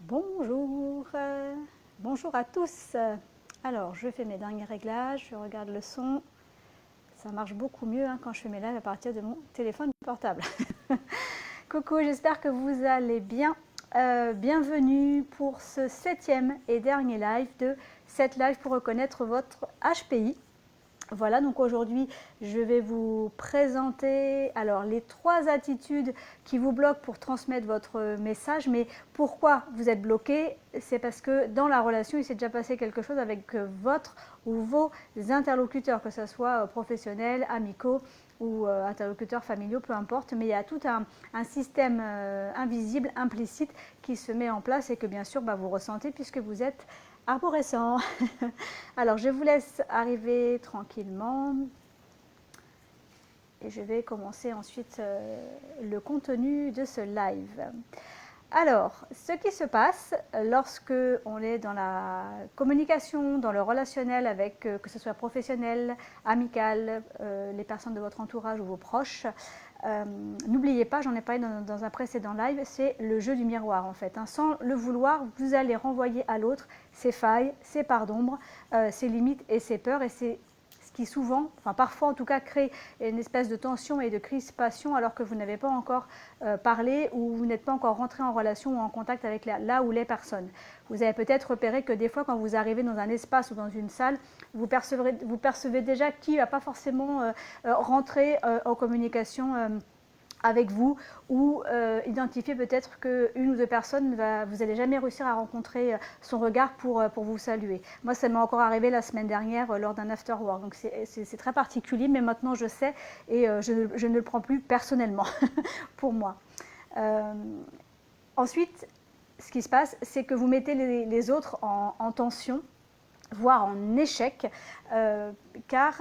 Bonjour, bonjour à tous. Alors, je fais mes derniers réglages, je regarde le son. Ça marche beaucoup mieux quand je fais mes lives à partir de mon téléphone portable. Coucou, j'espère que vous allez bien. Bienvenue pour ce 7e et dernier live de 7 lives pour reconnaître votre HPI. Voilà, donc aujourd'hui, je vais vous présenter alors les 3 attitudes qui vous bloquent pour transmettre votre message. Mais pourquoi vous êtes bloqué? C'est parce que dans la relation, il s'est déjà passé quelque chose avec votre ou vos interlocuteurs, que ce soit professionnels, amicaux ou interlocuteurs familiaux, peu importe. Mais il y a tout un système invisible, implicite, qui se met en place et que bien sûr vous ressentez puisque vous êtes arborescent. Alors, je vous laisse arriver tranquillement et je vais commencer ensuite le contenu de ce live. Alors, ce qui se passe lorsque on est dans la communication, dans le relationnel avec, que ce soit professionnel, amical, les personnes de votre entourage ou vos proches, n'oubliez pas, j'en ai parlé dans un précédent live, c'est le jeu du miroir en fait. Sans le vouloir, vous allez renvoyer à l'autre ses failles, ses parts d'ombre, ses limites et ses peurs, et c'est ce qui souvent, enfin parfois en tout cas, crée une espèce de tension et de crispation alors que vous n'avez pas encore parlé ou vous n'êtes pas encore rentré en relation ou en contact avec là ou les personnes. Vous avez peut-être repéré que des fois quand vous arrivez dans un espace ou dans une salle, vous percevez déjà qui ne va pas forcément rentrer en communication avec vous, ou identifier peut-être qu'une ou deux personnes, vous n'allez jamais réussir à rencontrer son regard pour vous saluer. Moi, ça m'est encore arrivé la semaine dernière lors d'un after work, donc c'est très particulier, mais maintenant je sais et je ne le prends plus personnellement pour moi. Ensuite, ce qui se passe, c'est que vous mettez les autres en tension, voire en échec, car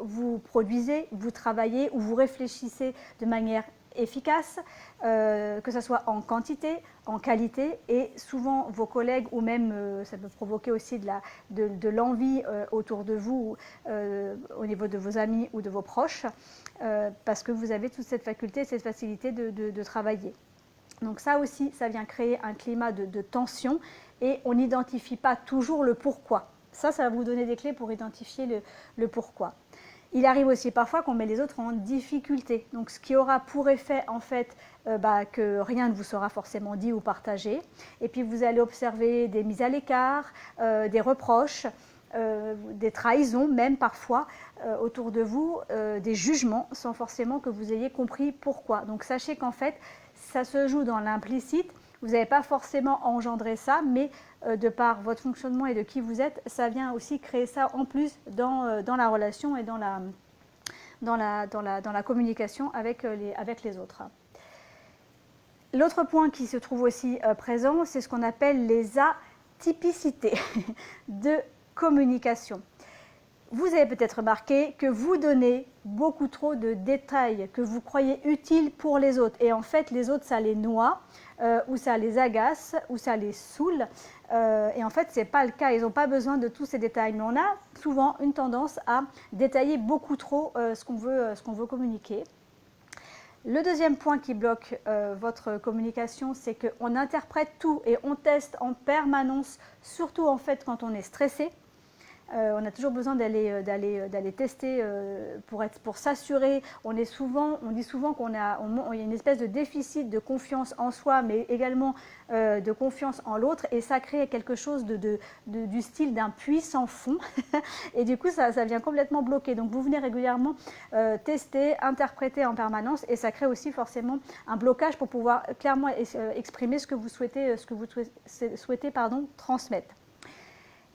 vous produisez, vous travaillez ou vous réfléchissez de manière efficace, que ce soit en quantité, en qualité, et souvent vos collègues ou même ça peut provoquer aussi de l'envie autour de vous, au niveau de vos amis ou de vos proches, parce que vous avez toute cette faculté, cette facilité de travailler. Donc ça aussi, ça vient créer un climat de tension et on n'identifie pas toujours le pourquoi. Ça va vous donner des clés pour identifier le pourquoi. Il arrive aussi parfois qu'on met les autres en difficulté. Donc ce qui aura pour effet en fait que rien ne vous sera forcément dit ou partagé. Et puis vous allez observer des mises à l'écart, des reproches, des trahisons même parfois autour de vous, des jugements sans forcément que vous ayez compris pourquoi. Donc sachez qu'en fait, ça se joue dans l'implicite. Vous n'avez pas forcément engendré ça, mais de par votre fonctionnement et de qui vous êtes, ça vient aussi créer ça en plus dans la relation et dans la communication avec les autres. L'autre point qui se trouve aussi présent, c'est ce qu'on appelle les atypicités de communication. Vous avez peut-être remarqué que vous donnez beaucoup trop de détails que vous croyez utiles pour les autres. Et en fait, les autres, ça les noie, ou ça les agace, ou ça les saoule. Et en fait, ce n'est pas le cas. Ils n'ont pas besoin de tous ces détails. Mais on a souvent une tendance à détailler beaucoup trop ce qu'on veut communiquer. Le deuxième point qui bloque votre communication, c'est qu'on interprète tout et on teste en permanence, surtout en fait quand on est stressé. On a toujours besoin d'aller tester pour s'assurer. On dit souvent qu'il y a une espèce de déficit de confiance en soi, mais également de confiance en l'autre, et ça crée quelque chose du style d'un puits sans fond. Et du coup, ça vient complètement bloquer. Donc, vous venez régulièrement tester, interpréter en permanence, et ça crée aussi forcément un blocage pour pouvoir clairement exprimer ce que vous souhaitez, transmettre.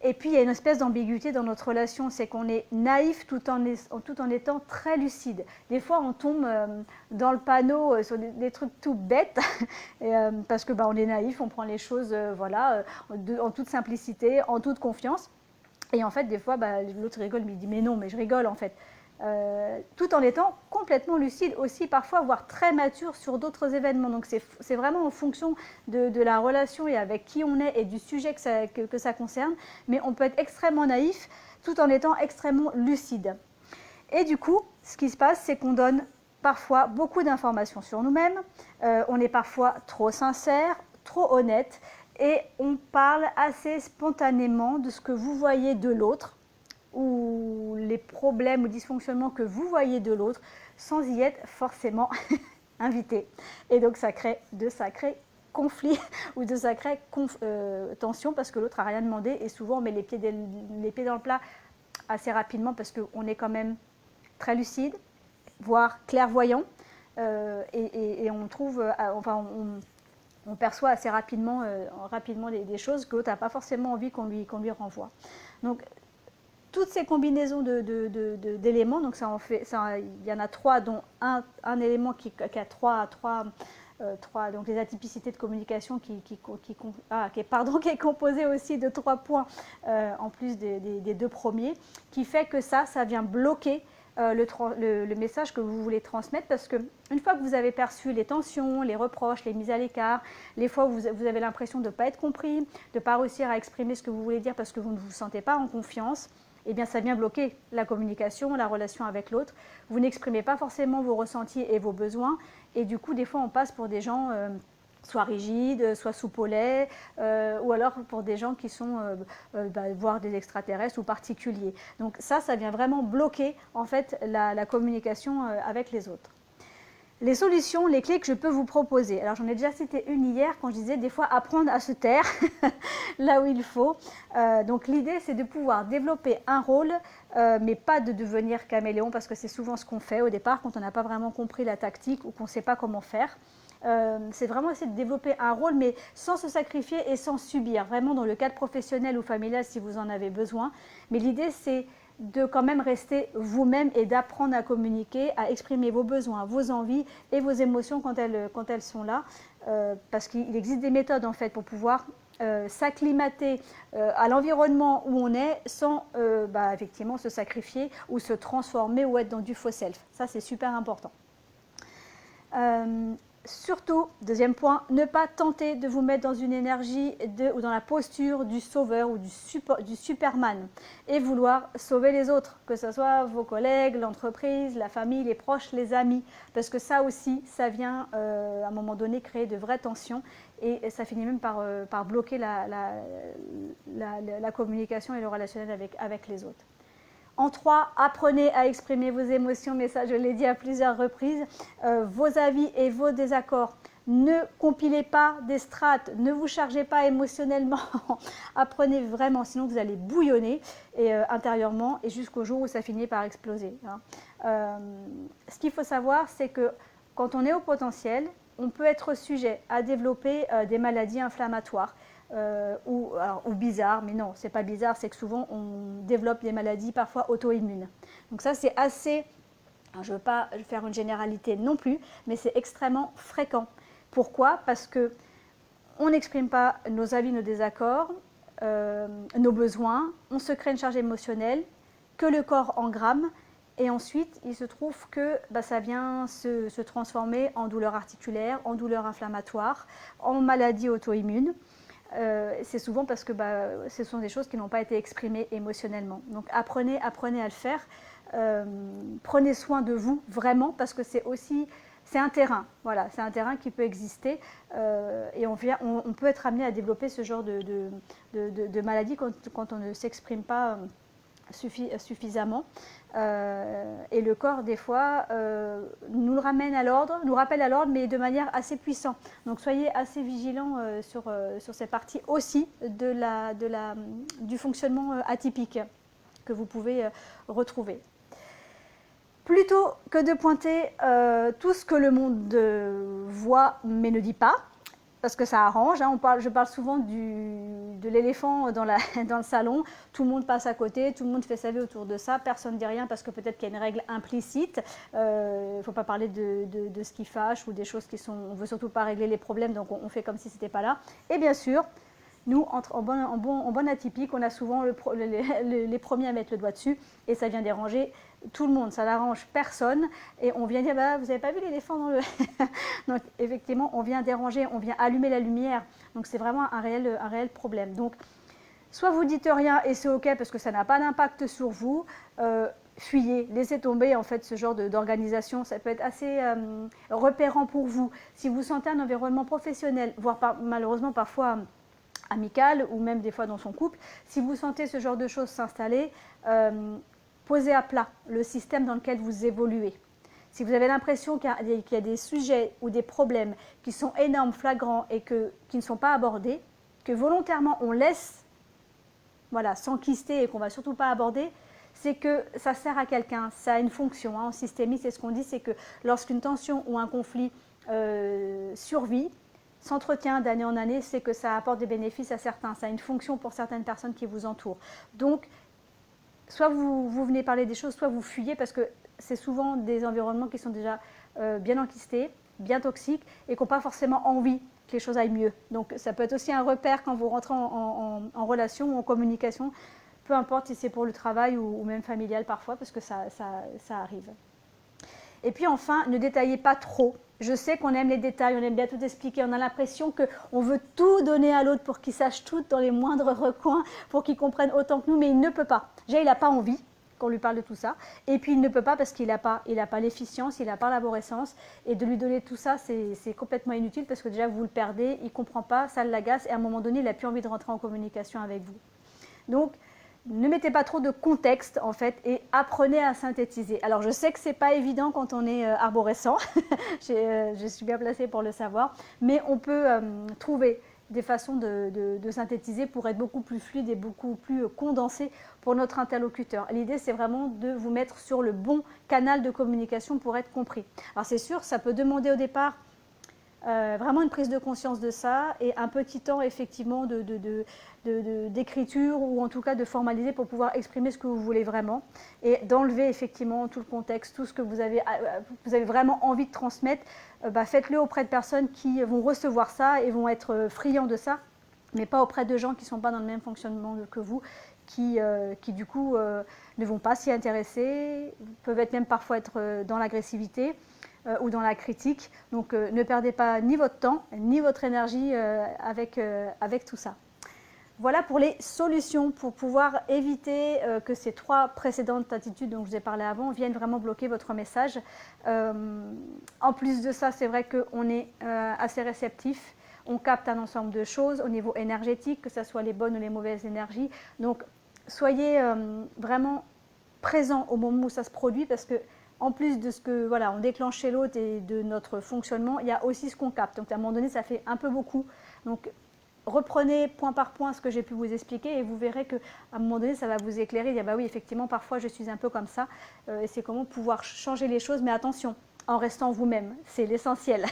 Et puis, il y a une espèce d'ambiguïté dans notre relation, c'est qu'on est naïf tout en étant très lucide. Des fois, on tombe dans le panneau sur des trucs tout bêtes, parce que on est naïf, on prend les choses en toute simplicité, en toute confiance. Et en fait, des fois, l'autre rigole, mais il dit « mais non, mais je rigole en fait ». Tout en étant complètement lucide aussi, parfois, voire très mature sur d'autres événements. Donc c'est vraiment en fonction de la relation et avec qui on est et du sujet que ça concerne. Mais on peut être extrêmement naïf tout en étant extrêmement lucide. Et du coup, ce qui se passe, c'est qu'on donne parfois beaucoup d'informations sur nous-mêmes. On est parfois trop sincère, trop honnête. et on parle assez spontanément de ce que vous voyez de l'autre ou les problèmes ou dysfonctionnements que vous voyez de l'autre sans y être forcément invité. Et donc ça crée de sacrés conflits ou de sacrées tensions parce que l'autre n'a rien demandé et souvent on met les pieds dans le plat assez rapidement parce qu'on est quand même très lucide, voire clairvoyant et on trouve, on perçoit assez rapidement, des choses que l'autre n'a pas forcément envie qu'on lui renvoie. Donc toutes ces combinaisons d'éléments, donc ça en fait, il y en a 3, dont un élément qui a trois, donc les atypicités de communication qui est composé aussi de 3 points en plus des 2 premiers, qui fait que ça vient bloquer le message que vous voulez transmettre, parce qu'une fois que vous avez perçu les tensions, les reproches, les mises à l'écart, les fois où vous avez l'impression de ne pas être compris, de ne pas réussir à exprimer ce que vous voulez dire parce que vous ne vous sentez pas en confiance, eh bien ça vient bloquer la communication, la relation avec l'autre. Vous n'exprimez pas forcément vos ressentis et vos besoins, et du coup des fois on passe pour des gens soit rigides, soit soupolés, ou alors pour des gens qui sont, voire des extraterrestres ou particuliers. Donc ça vient vraiment bloquer en fait la communication avec les autres. Les solutions, les clés que je peux vous proposer. Alors j'en ai déjà cité une hier quand je disais des fois apprendre à se taire là où il faut. Donc l'idée c'est de pouvoir développer un rôle, mais pas de devenir caméléon, parce que c'est souvent ce qu'on fait au départ quand on n'a pas vraiment compris la tactique ou qu'on ne sait pas comment faire. C'est vraiment essayer de développer un rôle, mais sans se sacrifier et sans subir, vraiment dans le cadre professionnel ou familial si vous en avez besoin. Mais l'idée c'est de quand même rester vous-même et d'apprendre à communiquer, à exprimer vos besoins, vos envies et vos émotions quand elles sont là, parce qu'il existe des méthodes en fait pour pouvoir s'acclimater à l'environnement où on est sans effectivement se sacrifier ou se transformer ou être dans du faux self. Ça c'est super important. Surtout, deuxième point, ne pas tenter de vous mettre dans une énergie ou dans la posture du sauveur ou du Superman et vouloir sauver les autres, que ce soit vos collègues, l'entreprise, la famille, les proches, les amis, parce que ça aussi, ça vient à un moment donné créer de vraies tensions et ça finit même par bloquer la communication et le relationnel avec les autres. En 3, apprenez à exprimer vos émotions, mais ça je l'ai dit à plusieurs reprises, vos avis et vos désaccords. Ne compilez pas des strates, ne vous chargez pas émotionnellement, apprenez vraiment, sinon vous allez bouillonner intérieurement et jusqu'au jour où ça finit par exploser. Ce qu'il faut savoir, c'est que quand on est au potentiel, on peut être sujet à développer des maladies inflammatoires. Ou bizarre, mais non, c'est pas bizarre, c'est que souvent on développe des maladies parfois auto-immunes. Donc ça c'est assez, je ne veux pas faire une généralité non plus, mais c'est extrêmement fréquent. Pourquoi? Parce que on n'exprime pas nos avis, nos désaccords, nos besoins, on se crée une charge émotionnelle que le corps engramme. Et ensuite, il se trouve que ça vient se transformer en douleur articulaire, en douleur inflammatoire, en maladie auto-immune. C'est souvent parce que ce sont des choses qui n'ont pas été exprimées émotionnellement. Donc apprenez à le faire. Prenez soin de vous vraiment, parce que c'est un terrain. Voilà, c'est un terrain qui peut exister et on peut être amené à développer ce genre de maladie quand on ne s'exprime pas suffisamment. Et le corps, des fois, nous le ramène à l'ordre, nous rappelle à l'ordre, mais de manière assez puissante. Donc soyez assez vigilants sur ces parties aussi du fonctionnement atypique que vous pouvez retrouver. Plutôt que de pointer tout ce que le monde voit mais ne dit pas, parce que ça arrange, hein, je parle souvent de l'éléphant dans le salon, tout le monde passe à côté, tout le monde fait sa vie autour de ça, personne ne dit rien parce que peut-être qu'il y a une règle implicite, il ne faut pas parler de ce qui fâche ou des choses on ne veut surtout pas régler les problèmes, donc on fait comme si ce n'était pas là. Et bien sûr, nous, en bon atypique, on a souvent les premiers à mettre le doigt dessus et ça vient déranger tout le monde, ça n'arrange personne et on vient dire vous n'avez pas vu l'éléphant dans le... Donc effectivement on vient déranger, on vient allumer la lumière, donc c'est vraiment un réel problème. Donc soit vous dites rien et c'est ok parce que ça n'a pas d'impact sur vous, fuyez, laissez tomber en fait ce genre d'organisation, ça peut être assez repérant pour vous. Si vous sentez un environnement professionnel, voire malheureusement parfois amicale ou même des fois dans son couple. Si vous sentez ce genre de choses s'installer, posez à plat le système dans lequel vous évoluez. Si vous avez l'impression qu'il y a des sujets ou des problèmes qui sont énormes, flagrants et qui ne sont pas abordés, que volontairement on laisse s'enquister et qu'on ne va surtout pas aborder, c'est que ça sert à quelqu'un, ça a une fonction. En systémie, c'est ce qu'on dit, c'est que lorsqu'une tension ou un conflit survit, s'entretient d'année en année, c'est que ça apporte des bénéfices à certains, ça a une fonction pour certaines personnes qui vous entourent. Donc, soit vous venez parler des choses, soit vous fuyez, parce que c'est souvent des environnements qui sont déjà bien enquistés, bien toxiques, et qui n'ont pas forcément envie que les choses aillent mieux. Donc ça peut être aussi un repère quand vous rentrez en relation ou en communication, peu importe si c'est pour le travail ou même familial parfois, parce que ça arrive. Et puis enfin, ne détaillez pas trop. Je sais qu'on aime les détails, on aime bien tout expliquer, on a l'impression qu'on veut tout donner à l'autre pour qu'il sache tout dans les moindres recoins, pour qu'il comprenne autant que nous, mais il ne peut pas. Déjà, il n'a pas envie qu'on lui parle de tout ça, et puis il ne peut pas parce qu'il n'a pas l'efficience, il n'a pas l'arborescence, et de lui donner tout ça, c'est complètement inutile, parce que déjà, vous le perdez, il ne comprend pas, ça l'agace, et à un moment donné, il n'a plus envie de rentrer en communication avec vous. Donc, ne mettez pas trop de contexte en fait et apprenez à synthétiser. Alors je sais que ce n'est pas évident quand on est arborescent, je suis bien placée pour le savoir, mais on peut trouver des façons de synthétiser pour être beaucoup plus fluide et beaucoup plus condensé pour notre interlocuteur. L'idée c'est vraiment de vous mettre sur le bon canal de communication pour être compris. Alors c'est sûr, ça peut demander au départ vraiment une prise de conscience de ça et un petit temps effectivement d'écriture ou en tout cas de formaliser pour pouvoir exprimer ce que vous voulez vraiment et d'enlever effectivement tout le contexte, tout ce que vous avez vraiment envie de transmettre, faites-le auprès de personnes qui vont recevoir ça et vont être friands de ça, mais pas auprès de gens qui ne sont pas dans le même fonctionnement que vous, qui du coup ne vont pas s'y intéresser, peuvent être même parfois être dans l'agressivité ou dans la critique. Donc ne perdez pas ni votre temps, ni votre énergie avec tout ça. Voilà pour les solutions pour pouvoir éviter que ces 3 précédentes attitudes dont je vous ai parlé avant viennent vraiment bloquer votre message. En plus de ça, c'est vrai qu'on est assez réceptif. On capte un ensemble de choses au niveau énergétique, que ce soit les bonnes ou les mauvaises énergies. Donc, soyez vraiment présent au moment où ça se produit, parce que en plus de ce que on déclenche chez l'autre et de notre fonctionnement, il y a aussi ce qu'on capte. Donc à un moment donné, ça fait un peu beaucoup. Donc reprenez point par point ce que j'ai pu vous expliquer et vous verrez qu'à un moment donné, ça va vous éclairer. Dire oui, effectivement, parfois je suis un peu comme ça. Et c'est comment pouvoir changer les choses, mais attention, en restant vous-même. C'est l'essentiel.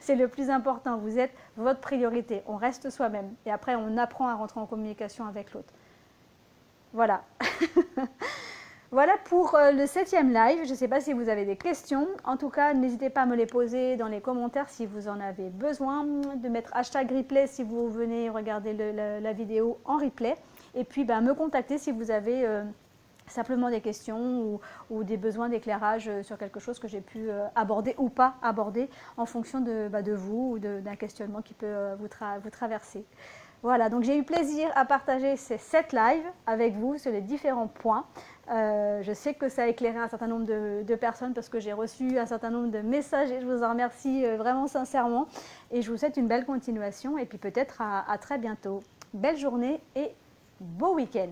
C'est le plus important. Vous êtes votre priorité. On reste soi-même. Et après, on apprend à rentrer en communication avec l'autre. Voilà. Voilà pour le 7e live. Je ne sais pas si vous avez des questions. En tout cas, n'hésitez pas à me les poser dans les commentaires si vous en avez besoin. De mettre #replay si vous venez regarder la vidéo en replay. Et puis, me contacter si vous avez simplement des questions ou des besoins d'éclairage sur quelque chose que j'ai pu aborder ou pas aborder en fonction de vous ou d'un questionnement qui peut vous traverser. Voilà, donc j'ai eu plaisir à partager ces 7 lives avec vous sur les différents points. Je sais que ça a éclairé un certain nombre de personnes parce que j'ai reçu un certain nombre de messages et je vous en remercie vraiment sincèrement. Et je vous souhaite une belle continuation et puis peut-être à très bientôt. Belle journée et beau week-end.